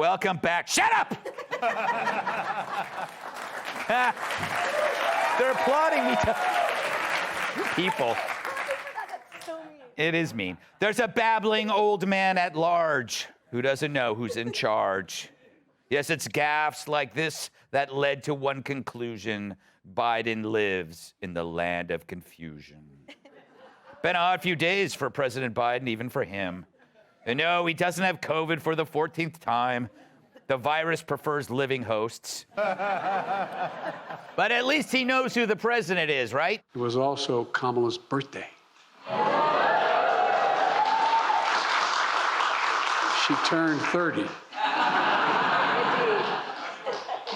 Welcome back. Shut up! They're applauding me. People. That's so mean. It is mean. There's a babbling old man at large who doesn't know who's in charge. Yes, it's gaffes like this that led to one conclusion. Biden lives in the land of confusion. Been an odd few days for President Biden, even for him. And no, he doesn't have COVID for the 14th time. The virus prefers living hosts. But at least he knows who the president is, right? It was also Kamala's birthday. She turned 30.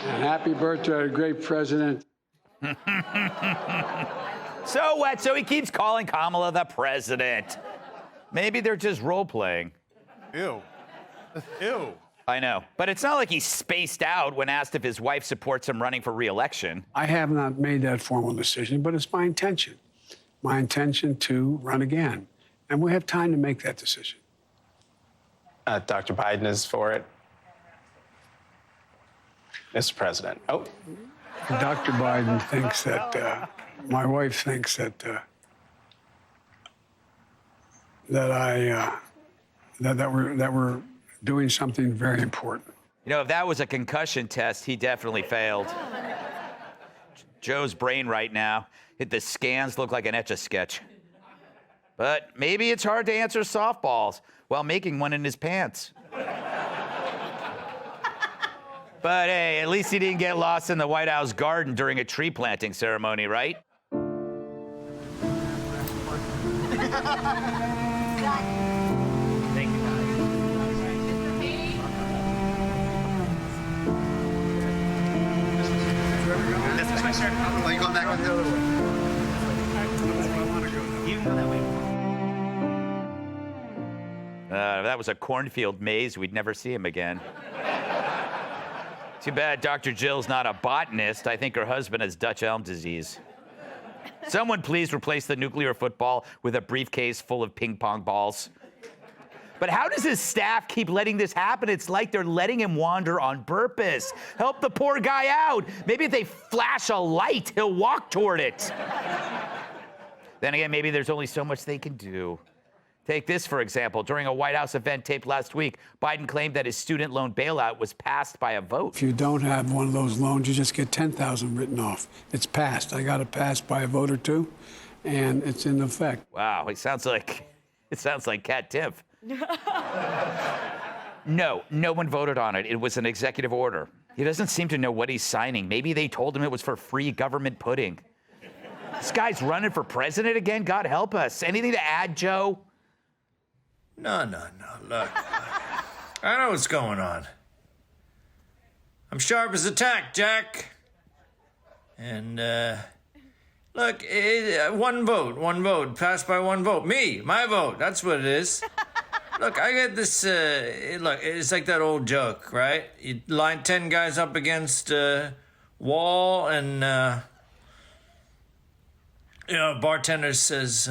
And happy birthday to a great president. So what? So he keeps calling Kamala the president. Maybe they're just role-playing. Ew. Ew. I know. But it's not like he's spaced out when asked if his wife supports him running for re-election. I have not made that formal decision, but it's my intention. My intention to run again. And we have time to make that decision. Dr. Biden is for it. Mr. President. Oh. Dr. Biden thinks that, my wife thinks that, that we're doing something very important. You know, if that was a concussion test, he definitely failed. Joe's brain right now, the scans look like an Etch-a-Sketch. But maybe it's hard to answer softballs while making one in his pants. But hey, at least he didn't get lost in the White House garden during a tree planting ceremony, right? Thank you, guys. This is my shirt. Oh, you going back with him? You can go that way. If that was a cornfield maze, we'd never see him again. Too bad Dr. Jill's not a botanist. I think her husband has Dutch elm disease. Someone please replace the nuclear football with a briefcase full of ping pong balls. But how does his staff keep letting this happen? It's like they're letting him wander on purpose. Help the poor guy out. Maybe if they flash a light, he'll walk toward it. Then again, maybe there's only so much they can do. Take this, for example. During a White House event taped last week, Biden claimed that his student loan bailout was passed by a vote. If you don't have one of those loans, you just get 10,000 written off. It's passed. I got it passed by a vote or two, and it's in effect. Wow, it sounds like Cat Tiff. No one voted on it. It was an executive order. He doesn't seem to know what he's signing. Maybe they told him it was for free government pudding. This guy's running for president again? God help us. Anything to add, Joe? No. Look, I know what's going on. I'm sharp as a tack, Jack. And, look, one vote, passed by one vote. My vote, that's what it is. Look, I get this, look, it's like that old joke, right? You line 10 guys up against a wall and, bartender says,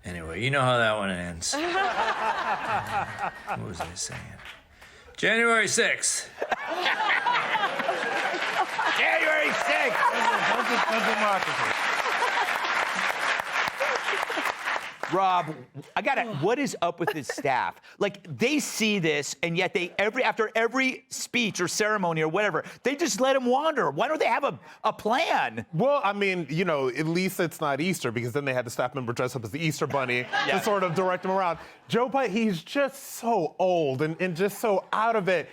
Anyway, you know how that one ends. What was I saying? January 6th. January 6th! Rob, what is up with his staff? Like, they see this, and yet after every speech or ceremony or whatever, they just let him wander. Why don't they have a plan? Well, I mean, at least it's not Easter, because then they had the staff member dress up as the Easter bunny to sort of direct him around. Joe Biden, he's just so old and just so out of it.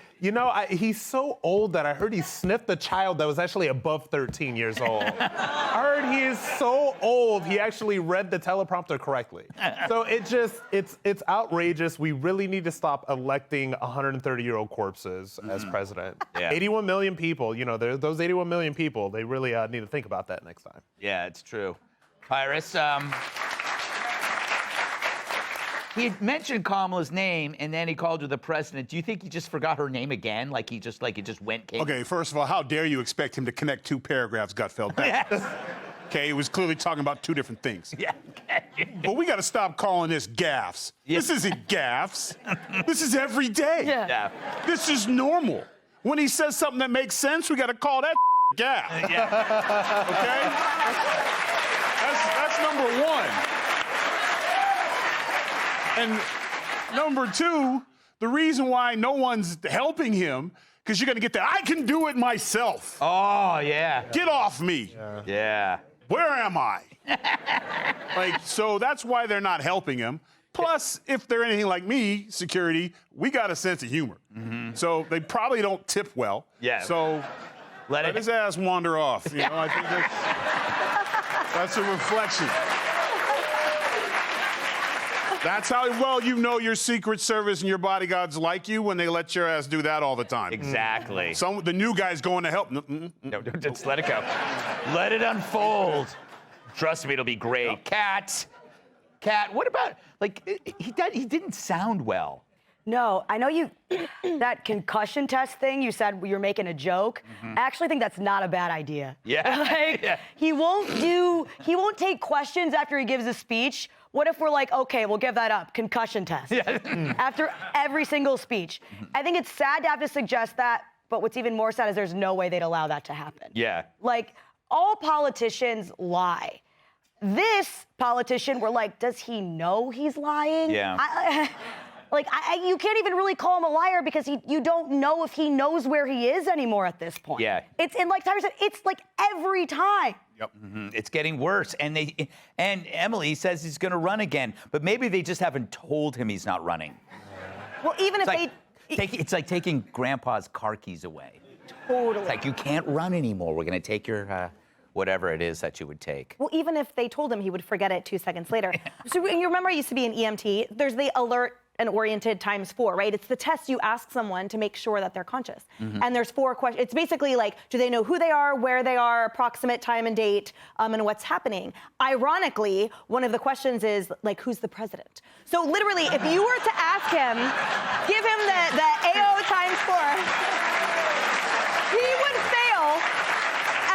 He's so old that I heard he sniffed a child that was actually above 13 years old. I heard he is so old, he actually read the teleprompter correctly. So it's outrageous. We really need to stop electing 130-year-old corpses as president. Yeah. 81 million people, those 81 million people, they really need to think about that next time. Yeah, it's true. Iris, he had mentioned Kamala's name, and then he called her the president. Do you think he just forgot her name again? Like he just came? Okay, first of all, how dare you expect him to connect two paragraphs, Gutfeld? Okay, he was clearly talking about two different things. Yeah. But we got to stop calling this gaffes. Yeah. This isn't gaffes. This is every day. Yeah. This is normal. When he says something that makes sense, we got to call that gaff. Yeah. Okay? That's number one. And number two, the reason why no one's helping him, because you're going to get that, I can do it myself. Oh, yeah. Get off me. Yeah. Where am I? So that's why they're not helping him. Plus, if they're anything like me, security, we got a sense of humor. So they probably don't tip well. Yeah. So let his ass wander off. You know, I think that's a reflection. That's how well you know your Secret Service and your bodyguards like you when they let your ass do that all the time. Exactly. The new guy's going to help. No, just let it go. Let it unfold. Trust me, it'll be great. Kat, what about, he didn't sound well. No, I know you, that concussion test thing, you said you're making a joke. I actually think that's not a bad idea. Yeah. Yeah. He won't take questions after he gives a speech. What if we're like, okay, we'll give that up, concussion test. Yeah. After every single speech. I think it's sad to have to suggest that, but what's even more sad is there's no way they'd allow that to happen. Yeah. All politicians lie. This politician, we're like, does he know he's lying? Yeah. You can't even really call him a liar because you don't know if he knows where he is anymore at this point. Yeah. Like Tyler said, it's like every time. Yep. It's getting worse. And Emily says he's going to run again, but maybe they just haven't told him he's not running. Well, even It's like taking Grandpa's car keys away. Totally. It's like, you can't run anymore. We're going to take your whatever it is that you would take. Well, even if they told him, he would forget it 2 seconds later. So you remember I used to be an EMT. There's the alert and oriented ×4, right? It's the test you ask someone to make sure that they're conscious. And there's 4 questions. It's basically like, do they know who they are, where they are, approximate time and date, and what's happening? Ironically, one of the questions is, like, who's the president? So literally, if you were to ask him, give him the AO ×4, he would fail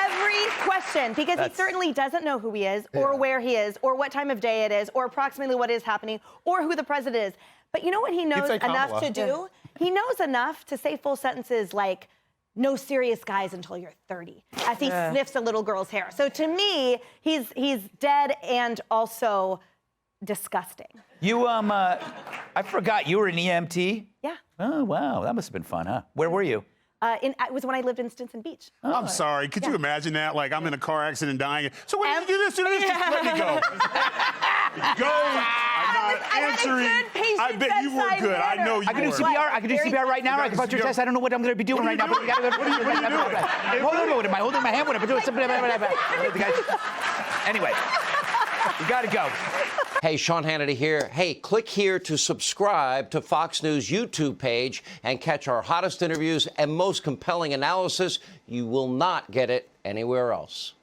every question because he certainly doesn't know who he is or where he is or what time of day it is or approximately what is happening or who the president is. But you know what he knows enough to do? He knows enough to say full sentences like, no serious guys until you're 30, as he sniffs a little girl's hair. So to me, he's dead and also disgusting. You, I forgot, you were an EMT? Yeah. Oh, wow, that must have been fun, huh? Where were you? It was when I lived in Stinson Beach. I'm sorry. Could you imagine that? Like, I'm in a car accident dying. So when you do this, just let me go. Go. I'm not answering. I bet you were good. I know you were. I can do CPR. I can do CPR right now. I can punch your chest. I don't know what I'm going to be doing right now. But we gotta go. What are you doing? Hold on. Am I holding my hand? What am I doing? Anyway, you got to go. Hey, Sean Hannity here. Hey, click here to subscribe to Fox News YouTube page and catch our hottest interviews and most compelling analysis. You will not get it anywhere else.